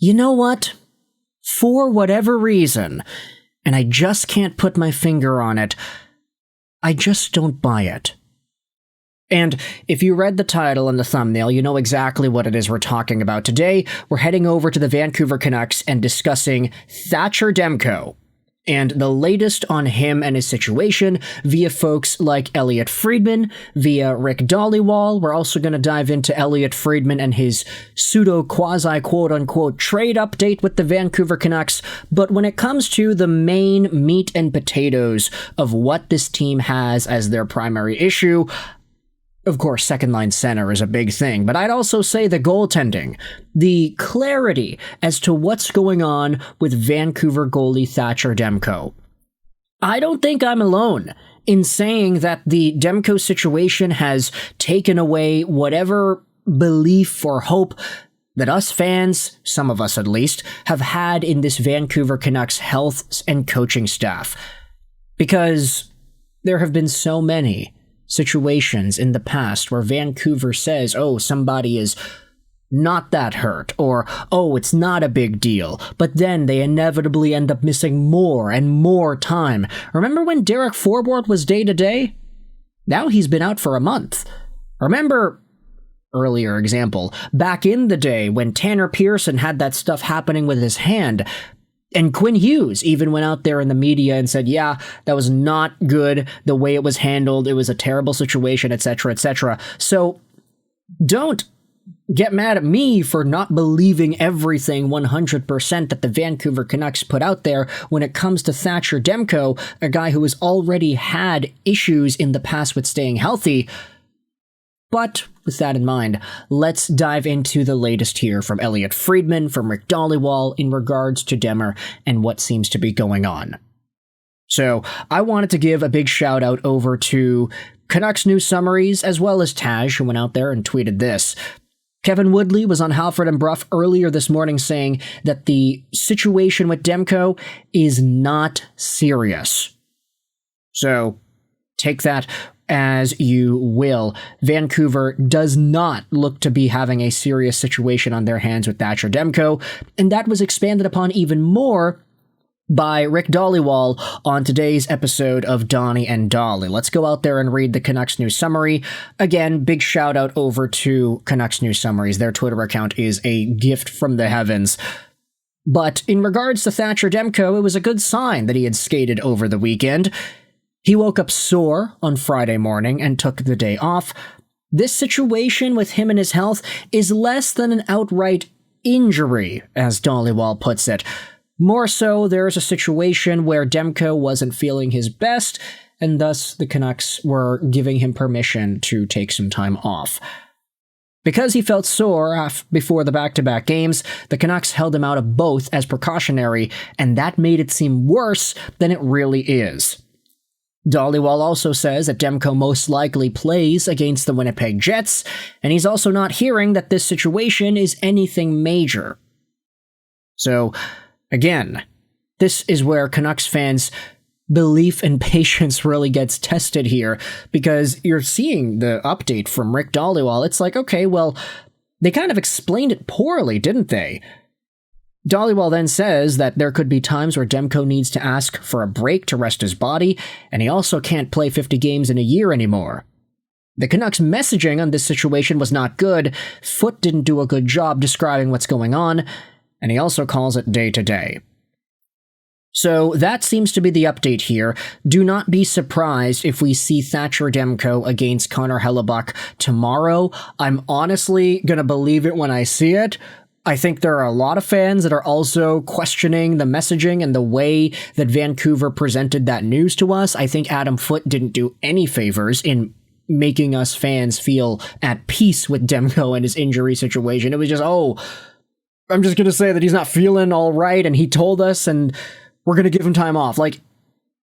you know what? For whatever reason, and I just can't put my finger on it, I just don't buy it. And if you read the title and the thumbnail, you know exactly what it is we're talking about. Today, we're heading over to the Vancouver Canucks and discussing Thatcher Demko and the latest on him and his situation via folks like Elliotte Friedman, via Rick Dhaliwal. We're also going to dive into Elliotte Friedman and his pseudo-quasi-quote-unquote trade update with the Vancouver Canucks. But when it comes to the main meat and potatoes of what this team has as their primary issue, of course, second-line center is a big thing, but I'd also say the goaltending, the clarity as to what's going on with Vancouver goalie Thatcher Demko. I don't think I'm alone in saying that the Demko situation has taken away whatever belief or hope that us fans, some of us at least, have had in this Vancouver Canucks health and coaching staff. Because there have been so many situations in the past where Vancouver says, oh, somebody is not that hurt, or, oh, it's not a big deal, but then they inevitably end up missing more and more time. Remember when Derek Forbort was day-to-day? Now he's been out for a month. Remember, earlier example, back in the day when Tanner Pearson had that stuff happening with his hand, and Quinn Hughes even went out there in the media and said, yeah, that was not good, the way it was handled, it was a terrible situation, etc., etc. So don't get mad at me for not believing everything 100% that the Vancouver Canucks put out there when it comes to Thatcher Demko, a guy who has already had issues in the past with staying healthy. But with that in mind, let's dive into the latest here from Elliotte Friedman, from Rick Dhaliwal in regards to Demmer and what seems to be going on. So I wanted to give a big shout out over to Canucks News Summaries as well as Taj, who went out there and tweeted this. Kevin Woodley was on Halford and Bruff earlier this morning saying that the situation with Demko is not serious. So take that as you will. Vancouver does not look to be having a serious situation on their hands with Thatcher Demko, and that was expanded upon even more by Rick Dhaliwal on today's episode of Donnie and Dolly. Let's go out there and read the Canucks News Summary. Again, big shout out over to Canucks News Summaries. Their Twitter account is a gift from the heavens. But in regards to Thatcher Demko, it was a good sign that he had skated over the weekend. He woke up sore on Friday morning and took the day off. This situation with him and his health is less than an outright injury, as Dhaliwal puts it. More so, there's a situation where Demko wasn't feeling his best, and thus the Canucks were giving him permission to take some time off. Because he felt sore before the back-to-back games, the Canucks held him out of both as precautionary, and that made it seem worse than it really is. Dhaliwal also says that Demko most likely plays against the Winnipeg Jets, and he's also not hearing that this situation is anything major. So, again, this is where Canucks fans' belief and patience really gets tested here, because you're seeing the update from Rick Dhaliwal. It's like, okay, well, they kind of explained it poorly, didn't they? Dhaliwal then says that there could be times where Demko needs to ask for a break to rest his body, and he also can't play 50 games in a year anymore. The Canucks' messaging on this situation was not good. Foote didn't do a good job describing what's going on, and he also calls it day-to-day. So that seems to be the update here. Do not be surprised if we see Thatcher Demko against Connor Hellebuck tomorrow. I'm honestly gonna believe it when I see it. I think there are a lot of fans that are also questioning the messaging and the way that Vancouver presented that news to us. I think Adam Foote didn't do any favors in making us fans feel at peace with Demko and his injury situation. It was just, oh, I'm just going to say that he's not feeling all right, and he told us, and we're going to give him time off. Like,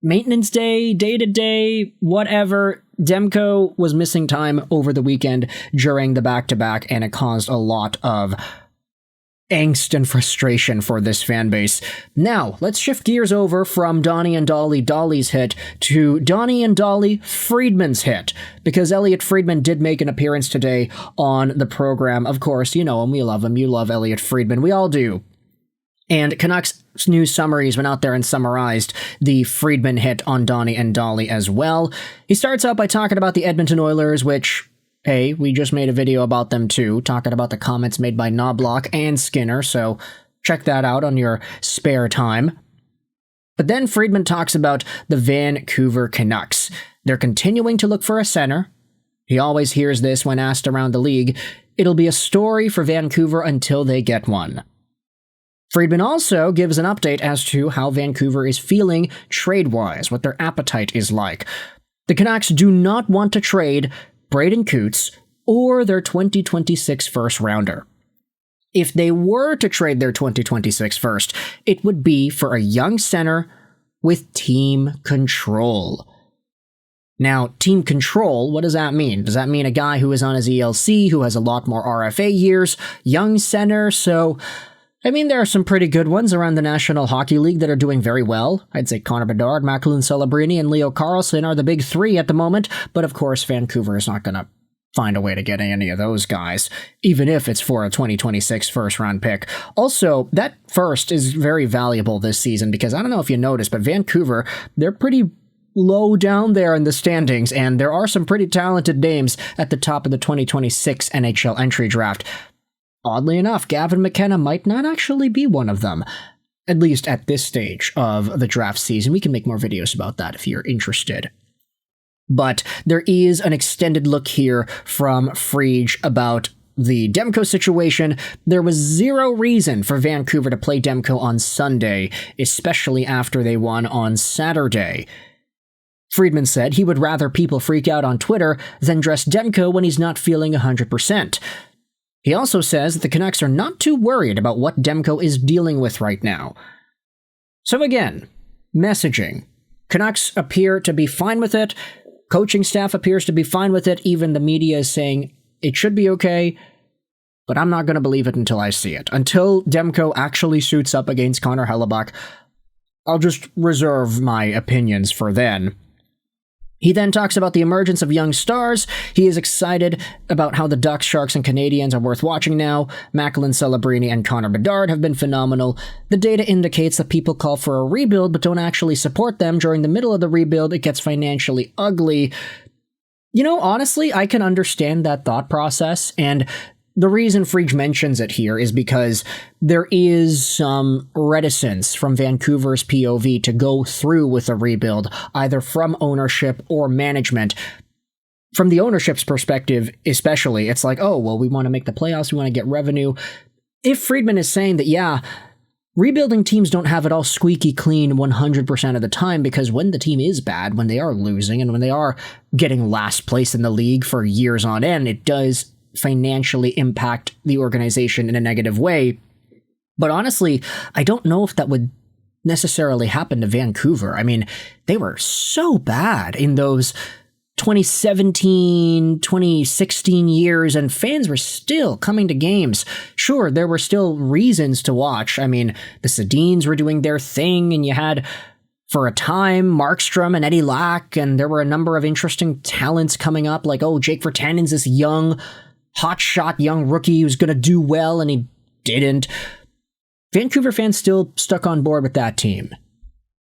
maintenance day, day-to-day, whatever. Demko was missing time over the weekend during the back-to-back, and it caused a lot of angst and frustration for this fan base. Now, let's shift gears over from Donnie and Dolly's hit to Donnie and Dolly Friedman's hit, because Elliotte Friedman did make an appearance today on the program. Of course, you know him, we love him, you love Elliotte Friedman, we all do. And Canucks news summaries went out there and summarized the Friedman hit on Donnie and Dolly as well. He starts out by talking about the Edmonton Oilers, which, hey, we just made a video about them too, talking about the comments made by Knobloch and Skinner, so check that out on your spare time. But then Friedman talks about the Vancouver Canucks. They're continuing to look for a center. He always hears this when asked around the league. It'll be a story for Vancouver until they get one. Friedman also gives an update as to how Vancouver is feeling trade-wise, what their appetite is like. The Canucks do not want to trade Braeden Cootes or their 2026 first-rounder. If they were to trade their 2026 first, it would be for a young center with team control. Now, team control, what does that mean? Does that mean a guy who is on his ELC, who has a lot more RFA years, young center? So, I mean, there are some pretty good ones around the National Hockey League that are doing very well. I'd say Connor Bedard, McQueen, Celebrini, and Leo Carlsson are the big three at the moment, but of course Vancouver is not going to find a way to get any of those guys, even if it's for a 2026 first-round pick. Also, that first is very valuable this season because I don't know if you noticed, but Vancouver, they're pretty low down there in the standings, and there are some pretty talented names at the top of the 2026 NHL Entry Draft. Oddly enough, Gavin McKenna might not actually be one of them, at least at this stage of the draft season. We can make more videos about that if you're interested. But there is an extended look here from Friedge about the Demko situation. There was zero reason for Vancouver to play Demko on Sunday, especially after they won on Saturday. Friedman said he would rather people freak out on Twitter than dress Demko when he's not feeling 100%. He also says that the Canucks are not too worried about what Demko is dealing with right now. So again, messaging. Canucks appear to be fine with it. Coaching staff appears to be fine with it. Even the media is saying it should be okay, but I'm not going to believe it until I see it. Until Demko actually suits up against Connor Hellebuyck, I'll just reserve my opinions for then. He then talks about the emergence of young stars. He is excited about how the Ducks, Sharks, and Canadiens are worth watching now. Macklin, Celebrini, and Connor Bedard have been phenomenal. The data indicates that people call for a rebuild but don't actually support them. During the middle of the rebuild, it gets financially ugly. You know, honestly, I can understand that thought process, and the reason Friedge mentions it here is because there is some reticence from Vancouver's POV to go through with a rebuild, either from ownership or management. From the ownership's perspective, especially, it's like, oh, well, we want to make the playoffs, we want to get revenue. If Friedman is saying that, yeah, rebuilding teams don't have it all squeaky clean 100% of the time, because when the team is bad, when they are losing, and when they are getting last place in the league for years on end, it does financially impact the organization in a negative way. But honestly, I don't know if that would necessarily happen to Vancouver. I mean, they were so bad in those 2017, 2016 years, and fans were still coming to games. Sure, there were still reasons to watch. I mean, the Sedins were doing their thing, and you had, for a time, Markstrom and Eddie Lack, and there were a number of interesting talents coming up, like, oh, Jake Virtanen's this young, hotshot young rookie who's going to do well, and he didn't. Vancouver fans still stuck on board with that team.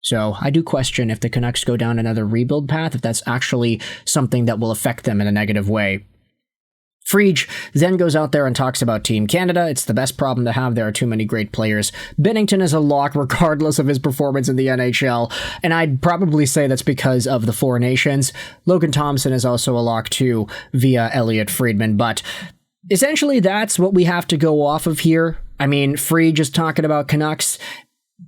So I do question if the Canucks go down another rebuild path, if that's actually something that will affect them in a negative way. Friedge then goes out there and talks about Team Canada. It's the best problem to have. There are too many great players. Binnington is a lock regardless of his performance in the NHL, and I'd probably say that's because of the Four Nations. Logan Thompson is also a lock too via Elliotte Friedman, but essentially that's what we have to go off of here. I mean, Friedge is talking about Canucks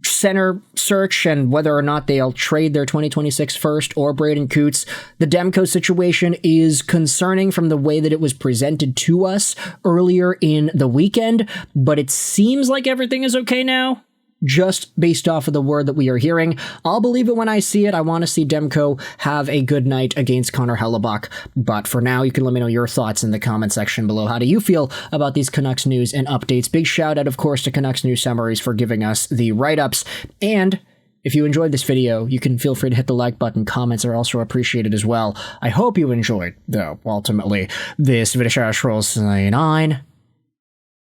center search and whether or not they'll trade their 2026 first or Braeden Cootes. The Demko situation is concerning from the way that it was presented to us earlier in the weekend, but it seems like everything is okay now, just based off of the word that we are hearing. I'll believe it when I see it. I want to see Demko have a good night against Connor Hellebuyck, but for now, you can let me know your thoughts in the comment section below. How do you feel about these Canucks news and updates? Big shout out, of course, to Canucks News Summaries for giving us the write-ups, and if you enjoyed this video, you can feel free to hit the like button. Comments are also appreciated as well. I hope you enjoyed, though, ultimately, this video. 9,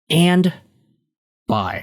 and bye.